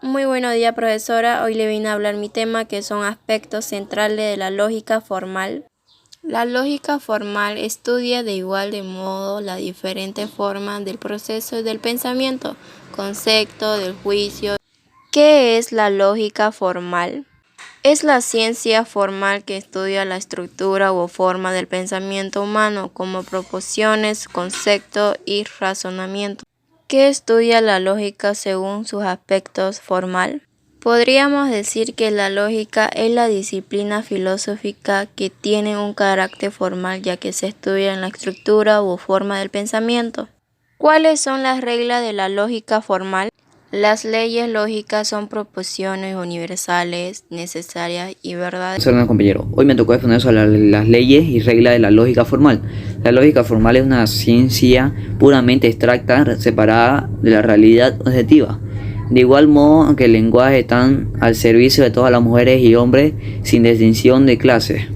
Muy buenos días, profesora. Hoy le vine a hablar mi tema, que son aspectos centrales de la lógica formal. La lógica formal estudia de igual de modo las diferentes formas del proceso del pensamiento, concepto, del juicio. ¿Qué es la lógica formal? Es la ciencia formal que estudia la estructura o forma del pensamiento humano como proposiciones, conceptos y razonamiento. ¿Qué estudia la lógica según sus aspectos formal? Podríamos decir que la lógica es la disciplina filosófica que tiene un carácter formal, ya que se estudia en la estructura o forma del pensamiento. ¿Cuáles son las reglas de la lógica formal? Las leyes lógicas son proposiciones universales, necesarias y verdaderas. Hola compañero, hoy me tocó exponer sobre las leyes y reglas de la lógica formal. La lógica formal es una ciencia puramente abstracta, separada de la realidad objetiva. De igual modo que el lenguaje está al servicio de todas las mujeres y hombres sin distinción de clase.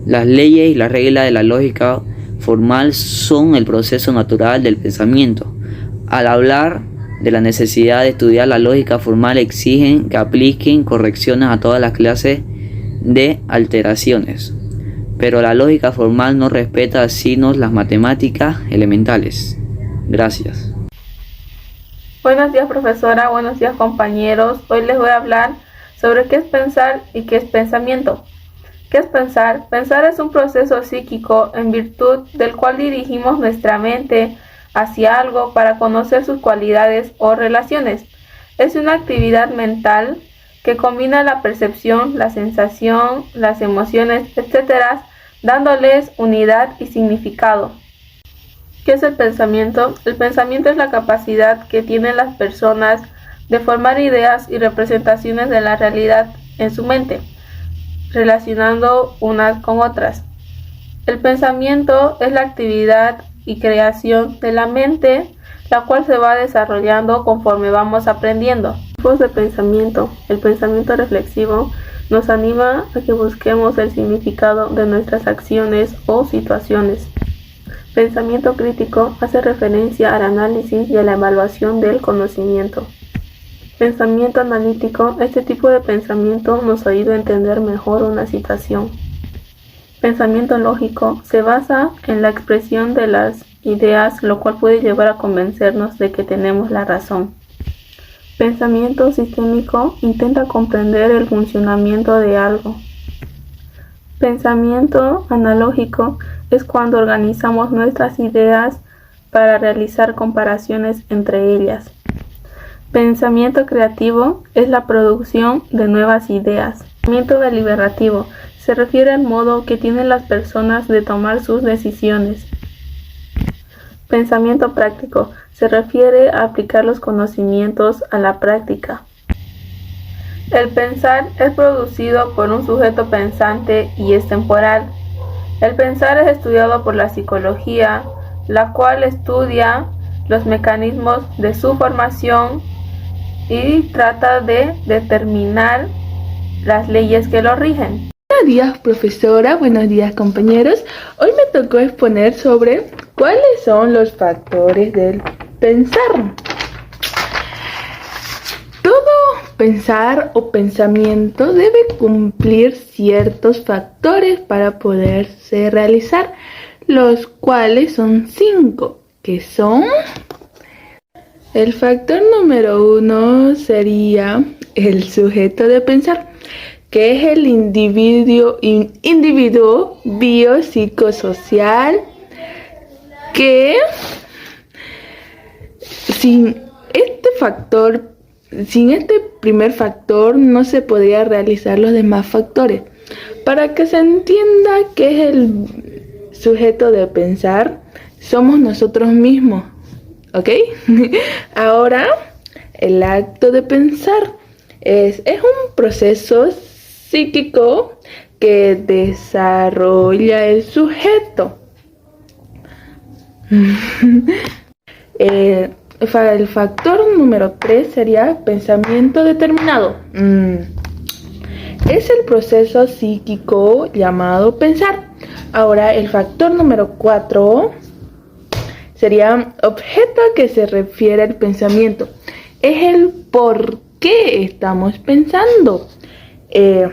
Las leyes y las reglas de la lógica formal son el proceso natural del pensamiento. Al hablar de la necesidad de estudiar la lógica formal, exigen que apliquen correcciones a todas las clases de alteraciones. Pero la lógica formal no respeta sino las matemáticas elementales. Gracias. Buenos días, profesora. Buenos días, compañeros. Hoy les voy a hablar sobre qué es pensar y qué es pensamiento. ¿Qué es pensar? Pensar es un proceso psíquico en virtud del cual dirigimos nuestra mente hacia algo para conocer sus cualidades o relaciones. Es una actividad mental que combina la percepción, la sensación, las emociones, etc., dándoles unidad y significado. ¿Qué es el pensamiento? El pensamiento es la capacidad que tienen las personas de formar ideas y representaciones de la realidad en su mente, relacionando unas con otras. El pensamiento es la actividad y creación de la mente, la cual se va desarrollando conforme vamos aprendiendo. Tipos de pensamiento. El pensamiento reflexivo nos anima a que busquemos el significado de nuestras acciones o situaciones. Pensamiento crítico hace referencia al análisis y a la evaluación del conocimiento. Pensamiento analítico. Este tipo de pensamiento nos ayuda a entender mejor una situación. Pensamiento lógico se basa en la expresión de las ideas, lo cual puede llevar a convencernos de que tenemos la razón. Pensamiento sistémico intenta comprender el funcionamiento de algo. Pensamiento analógico es cuando organizamos nuestras ideas para realizar comparaciones entre ellas. Pensamiento creativo es la producción de nuevas ideas. Pensamiento deliberativo se refiere al modo que tienen las personas de tomar sus decisiones. Pensamiento práctico se refiere a aplicar los conocimientos a la práctica. El pensar es producido por un sujeto pensante y es temporal. El pensar es estudiado por la psicología, la cual estudia los mecanismos de su formación y trata de determinar las leyes que lo rigen. Buenos días, profesora. Buenos días, compañeros. Hoy me tocó exponer sobre cuáles son los factores del pensar. Todo pensar o pensamiento debe cumplir ciertos factores para poderse realizar, los cuales son 5, que son... El factor número 1 sería el sujeto de pensar, que es el individuo biopsicosocial, que sin este primer factor no se podría realizar los demás factores. Para que se entienda qué es el sujeto de pensar, somos nosotros mismos, ¿ok? Ahora, el acto de pensar es un proceso psíquico que desarrolla el sujeto. El factor número 3 sería pensamiento determinado. Es el proceso psíquico llamado pensar. Ahora el factor número 4 sería objeto que se refiere al pensamiento. Es el por qué estamos pensando. Es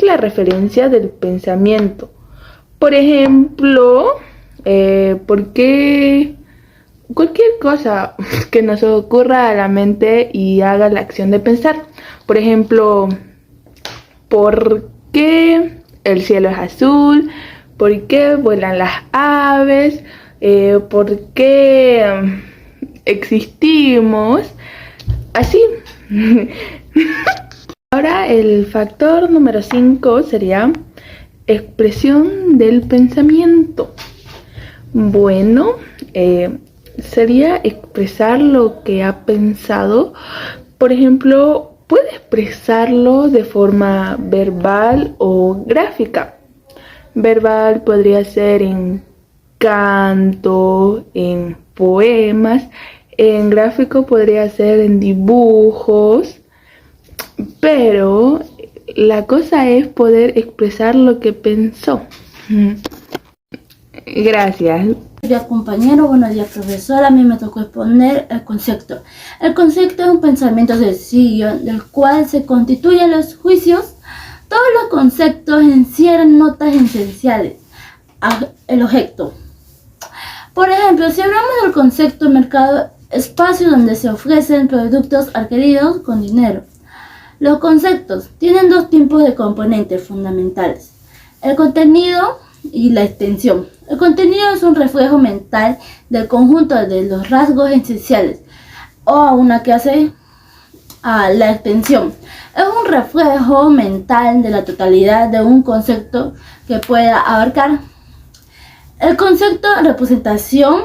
la referencia del pensamiento. Por ejemplo, ¿por qué? Cualquier cosa que nos ocurra a la mente y haga la acción de pensar. Por ejemplo, ¿por qué el cielo es azul? ¿Por qué vuelan las aves? ¿Por qué existimos? Así. Ahora el factor número 5 sería expresión del pensamiento. Bueno, sería expresar lo que ha pensado. Por ejemplo, puede expresarlo de forma verbal o gráfica. Verbal podría ser en canto, en poemas. En gráfico podría ser en dibujos. Pero la cosa es poder expresar lo que pensó. Gracias. Buenos días, compañero. Buenos días, profesora. A mí me tocó exponer el concepto. El concepto es un pensamiento sencillo del cual se constituyen los juicios. Todos los conceptos encierran notas esenciales al objeto. Por ejemplo, si hablamos del concepto mercado, espacio donde se ofrecen productos adquiridos con dinero. Los conceptos tienen dos tipos de componentes fundamentales: el contenido y la extensión. El contenido es un reflejo mental del conjunto de los rasgos esenciales, o una que hace a la extensión. Es un reflejo mental de la totalidad de un concepto que pueda abarcar. El concepto representación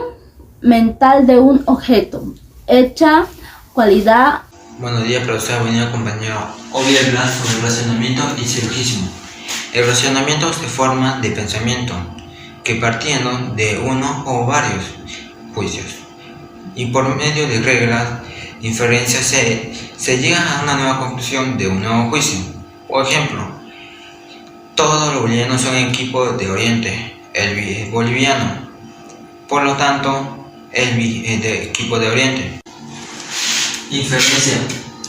mental de un objeto, hecha, cualidad. Buenos días, profesor. Buenos días, compañero. Hoy voy a hablar sobre el razonamiento y silogismo. El razonamiento se forma de pensamiento que partiendo de uno o varios juicios y por medio de reglas de inferencia se llega a una nueva conclusión de un nuevo juicio. Por ejemplo, todos los bolivianos son equipo de Oriente, el es boliviano, por lo tanto el es de equipo de Oriente. Inferencia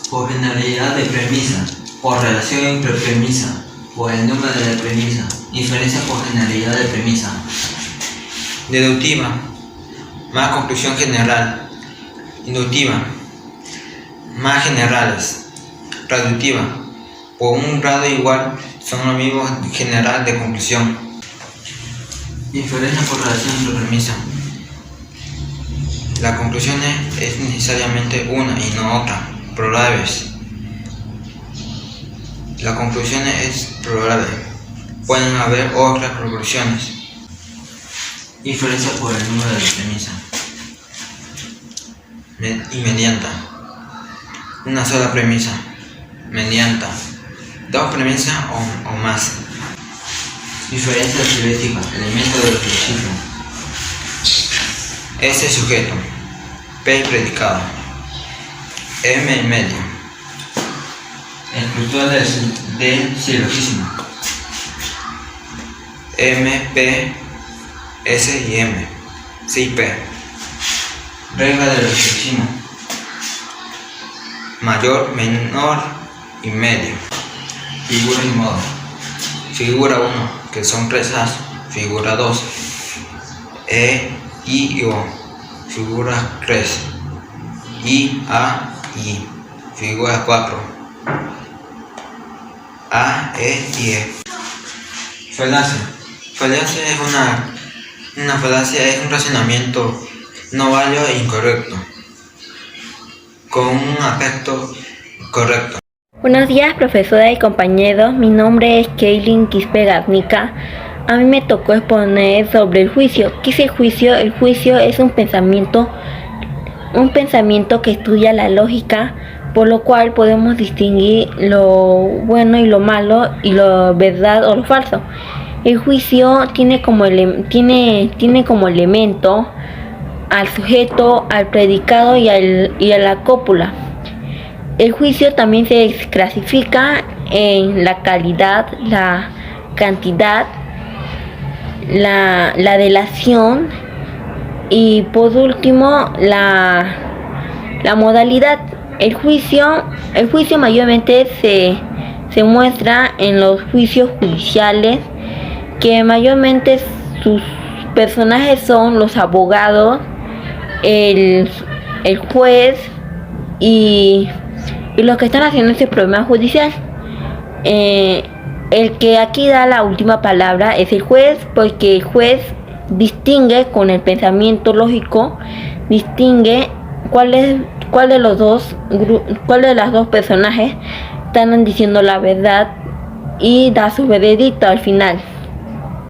por generalidad de premisa, por relación entre premisa, por el número de la premisa. Inferencia por generalidad de premisa. Deductiva, más conclusión general. Inductiva, más generales. Reductiva, por un grado igual son los mismos general de conclusión. Inferencia por relación entre premisa. La conclusión es necesariamente una y no otra, probables. La conclusión es probable. Pueden haber otras conclusiones. Inferencia por el número de la premisa. Inmediata. Una sola premisa. Medianta. Dos premisas o más. Inferencia silogistica. Elemento de los silogismos. S sujeto. P predicado. M en medio. Estructura del silogismo. M, P, S y M. C y P. Regla del silogismo. Mayor, menor y medio. Figura y modo. Figura 1, que son 3 As. Figura 2, E, I y O. Figura 3, I, A, I. Figura 4, A, E y E. Falacia. Falacia es una falacia es un razonamiento no válido e incorrecto, con un aspecto correcto. Buenos días, profesora y compañeros. Mi nombre es Kaylin Quispe Garnica. A mí me tocó exponer sobre el juicio. ¿Qué es el juicio? El juicio es un pensamiento que estudia la lógica, por lo cual podemos distinguir lo bueno y lo malo y lo verdad o lo falso. El juicio tiene como elemento al sujeto, al predicado y a la cópula. El juicio también se clasifica en la calidad, la cantidad, la delación Y por último, la modalidad. El juicio mayormente se muestra en los juicios judiciales, que mayormente sus personajes son los abogados, el juez y los que están haciendo este problema judicial. El que aquí da la última palabra es el juez, porque el juez distingue con el pensamiento lógico, distingue cuál de las dos personajes están diciendo la verdad y da su veredicto al final.